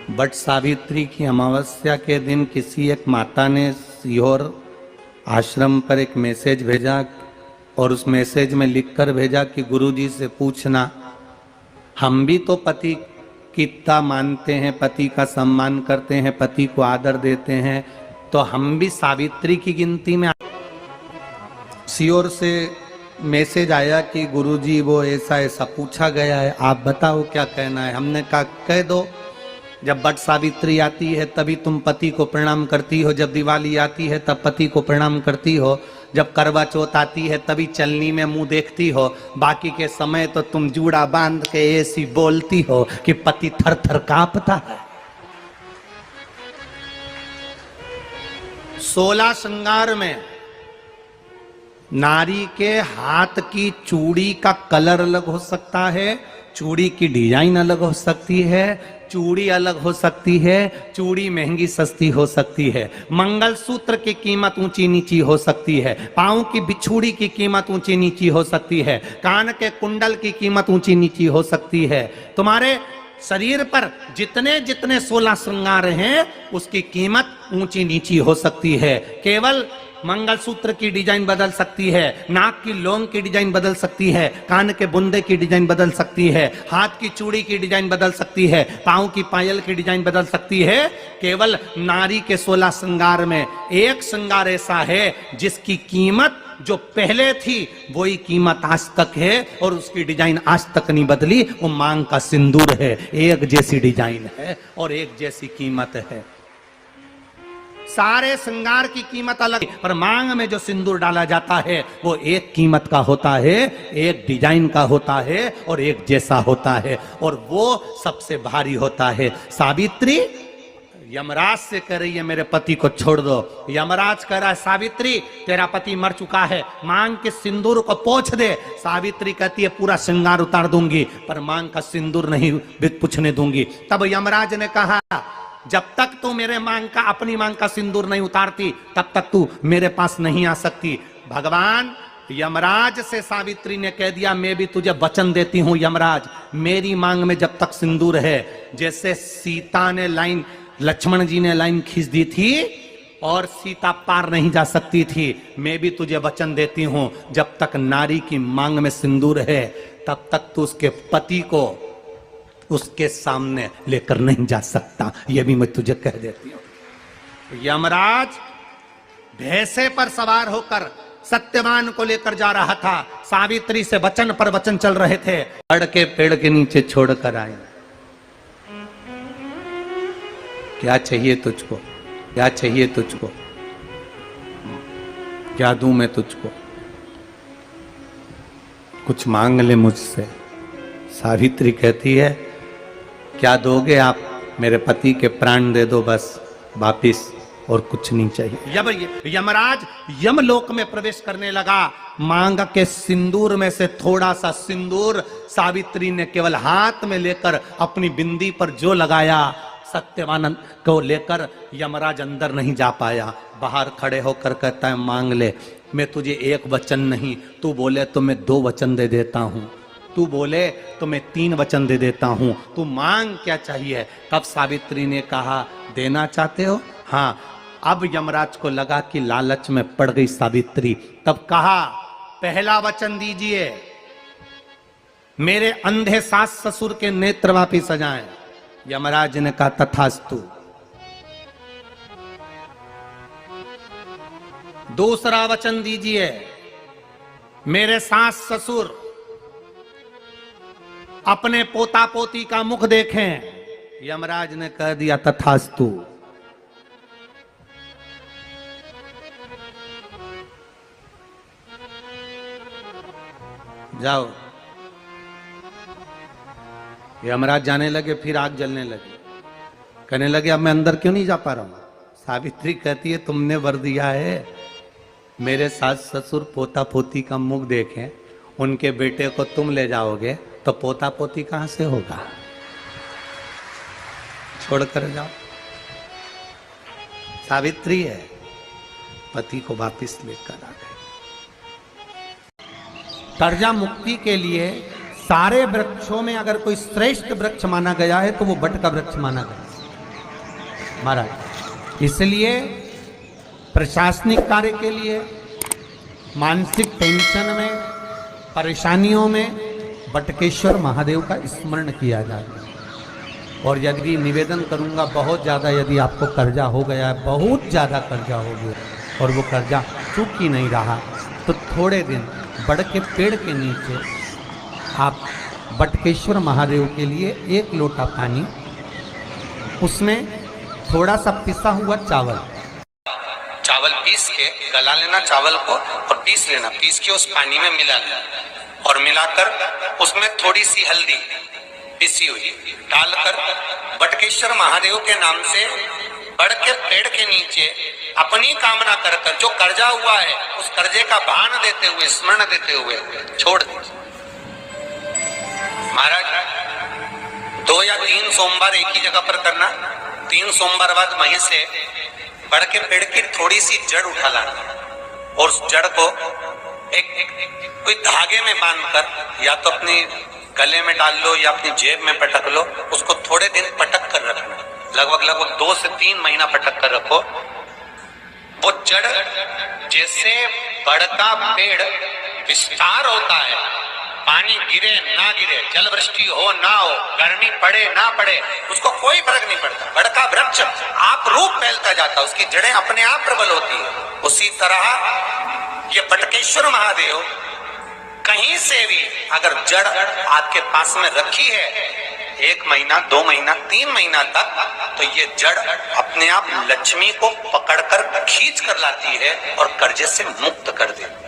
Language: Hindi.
बट सावित्री की अमावस्या के दिन किसी एक माता ने सीहोर आश्रम पर एक मैसेज भेजा और उस मैसेज में लिखकर भेजा कि गुरुजी से पूछना, हम भी तो पति की इतना मानते हैं, पति का सम्मान करते हैं, पति को आदर देते हैं, तो हम भी सावित्री की गिनती में। सीहोर से मैसेज आया कि गुरुजी वो ऐसा ऐसा पूछा गया है, आप बताओ क्या कहना है। हमने कहा कह दो, जब बट सावित्री आती है तभी तुम पति को प्रणाम करती हो, जब दिवाली आती है तब पति को प्रणाम करती हो, जब करवा चौथ आती है तभी चलनी में मुंह देखती हो, बाकी के समय तो तुम जूड़ा बांध के ऐसी बोलती हो कि पति थर थर कांपता है। 16 श्रृंगार में नारी के हाथ की चूड़ी का कलर अलग हो सकता है, चूड़ी की डिजाइन अलग हो सकती है, चूड़ी अलग हो सकती है, चूड़ी महंगी सस्ती हो सकती है, मंगलसूत्र की कीमत ऊंची नीची हो सकती है, पांव की बिछुड़ी की कीमत ऊंची नीची हो सकती है, कान के कुंडल की कीमत ऊंची नीची हो सकती है। तुम्हारे शरीर पर जितने जितने 16 श्रृंगार हैं उसकी कीमत ऊंची नीची हो सकती है। केवल मंगलसूत्र की डिजाइन बदल सकती है, नाक की लौंग की डिजाइन बदल सकती है, कान के बुंदे की डिजाइन बदल सकती है, हाथ की चूड़ी की डिजाइन बदल सकती है, पांव की पायल की डिजाइन बदल सकती है। केवल नारी के 16 श्रृंगार में एक श्रृंगार ऐसा है जिसकी कीमत जो पहले थी वही कीमत आज तक है और उसकी डिजाइन आज तक नहीं बदली। वो मांग का सिंदूर है, एक जैसी डिजाइन है और एक जैसी कीमत है। सारे श्रृंगार की कीमत अलग है, पर मांग में जो सिंदूर डाला जाता है वो एक कीमत का होता है, एक डिजाइन का होता है और एक जैसा होता है, और वो सबसे भारी होता है। सावित्री यमराज से कह रही है मेरे पति को छोड़ दो। यमराज कह रहा है सावित्री तेरा पति मर चुका है, मांग के सिंदूर को पोंछ दे। सावित्री कहती है पूरा श्रृंगार उतार दूंगी पर मांग का सिंदूर नहीं पूछने दूंगी। तब यमराज ने कहा जब तक तू मेरे मांग का अपनी मांग का सिंदूर नहीं उतारती तब तक तू मेरे पास नहीं आ सकती। भगवान यमराज से सावित्री ने कह दिया मैं भी तुझे वचन देती हूं यमराज, मेरी मांग में जब तक सिंदूर है, जैसे सीता ने लाइन, लक्ष्मण जी ने लाइन खींच दी थी और सीता पार नहीं जा सकती थी, मैं भी तुझे वचन देती हूं जब तक नारी की मांग में सिंदूर है तब तक तू उसके पति को उसके सामने लेकर नहीं जा सकता। यह भी मैं तुझे कह देती हूं। यमराज भैंसे पर सवार होकर सत्यवान को लेकर जा रहा था, सावित्री से वचन पर वचन चल रहे थे। पेड़ के पेड़ के नीचे छोड़कर आए। क्या चाहिए तुझको, क्या चाहिए तुझको, क्या दूं मैं तुझको, कुछ मांग ले मुझसे। सावित्री कहती है क्या दोगे आप, मेरे पति के प्राण दे दो बस वापिस, और कुछ नहीं चाहिए। यमराज यमलोक में प्रवेश करने लगा। मांग के सिंदूर में से थोड़ा सा सिंदूर सावित्री ने केवल हाथ में लेकर अपनी बिंदी पर जो लगाया, सत्यवान को लेकर यमराज अंदर नहीं जा पाया। बाहर खड़े होकर कहता है मांग ले, मैं तुझे एक वचन नहीं, तू बोले तो मैं 2 वचन दे देता हूं, तू बोले तो मैं 3 वचन दे देता हूं, तू मांग क्या चाहिए। तब सावित्री ने कहा देना चाहते हो, हाँ। अब यमराज को लगा कि लालच में पड़ गई सावित्री। तब कहा पहला वचन दीजिए, मेरे अंधे सास ससुर के नेत्र वापिस आ जाएं। यमराज ने कहा तथास्तु। दूसरा वचन दीजिए, मेरे सास ससुर अपने पोता पोती का मुख देखें। यमराज ने कह दिया तथास्तु। जाओ। यमराज जाने लगे, फिर आग जलने लगी। कहने लगे अब मैं अंदर क्यों नहीं जा पा रहा हूं। सावित्री कहती है तुमने वर दिया है मेरे सास ससुर पोता पोती का मुख देखें, उनके बेटे को तुम ले जाओगे तो पोता पोती कहां से होगा, छोड़कर जाओ। सावित्री है, पति को वापिस लेकर आ गए। कर्जा मुक्ति के लिए सारे वृक्षों में अगर कोई श्रेष्ठ वृक्ष माना गया है तो वो बट का वृक्ष माना गया। महाराज। इसलिए प्रशासनिक कार्य के लिए, मानसिक टेंशन में, परेशानियों में बटकेश्वर महादेव का स्मरण किया जाए। और यदि निवेदन करूंगा, बहुत ज़्यादा यदि आपको कर्जा हो गया है, बहुत ज़्यादा कर्जा हो गया और वो कर्जा चूक ही नहीं रहा, तो थोड़े दिन बड़ के पेड़ के नीचे आप बटकेश्वर महादेव के लिए 1 लोटा पानी, उसमें थोड़ा सा पिसा हुआ चावल पीस के गला लेना, चावल को, और पीस लेना, पीस के उस पानी में मिला लेना और मिलाकर उसमें थोड़ी सी हल्दी पिसी हुई डालकर बटकेश्वर महादेव के नाम से बड़ के पेड़ के नीचे अपनी कामना कर कर जो कर्जा हुआ है उस कर्जे का भान देते हुए, स्मरण देते हुए छोड़ दे। महाराज 2 या 3 सोमवार एक ही जगह पर करना। 3 सोमवार बाद वहीं से बड़ के पेड़ की थोड़ी सी जड़ उठा लाना और उस जड़ को कोई धागे में बांधकर या तो अपने गले में डाल लो या अपनी जेब में पटक लो, उसको थोड़े दिन पटक कर रखना, लगभग 2 से 3 महीना पटक कर रखो। वो जड़ जैसे बड़ का पेड़ विस्तार होता है, पानी गिरे ना गिरे, जल वृष्टि हो ना हो, गर्मी पड़े ना पड़े, उसको कोई फर्क नहीं पड़ता। बड़ का वृक्ष आप रूप फैलता जाता, उसकी जड़ें अपने आप प्रबल होती है। उसी तरह ये बटकेश्वर महादेव कहीं से भी अगर जड़ आपके पास में रखी है 1 महीना, 2 महीना, 3 महीना तक, तो ये जड़ अपने आप लक्ष्मी को पकड़कर खींच कर लाती है और कर्जे से मुक्त कर देती है।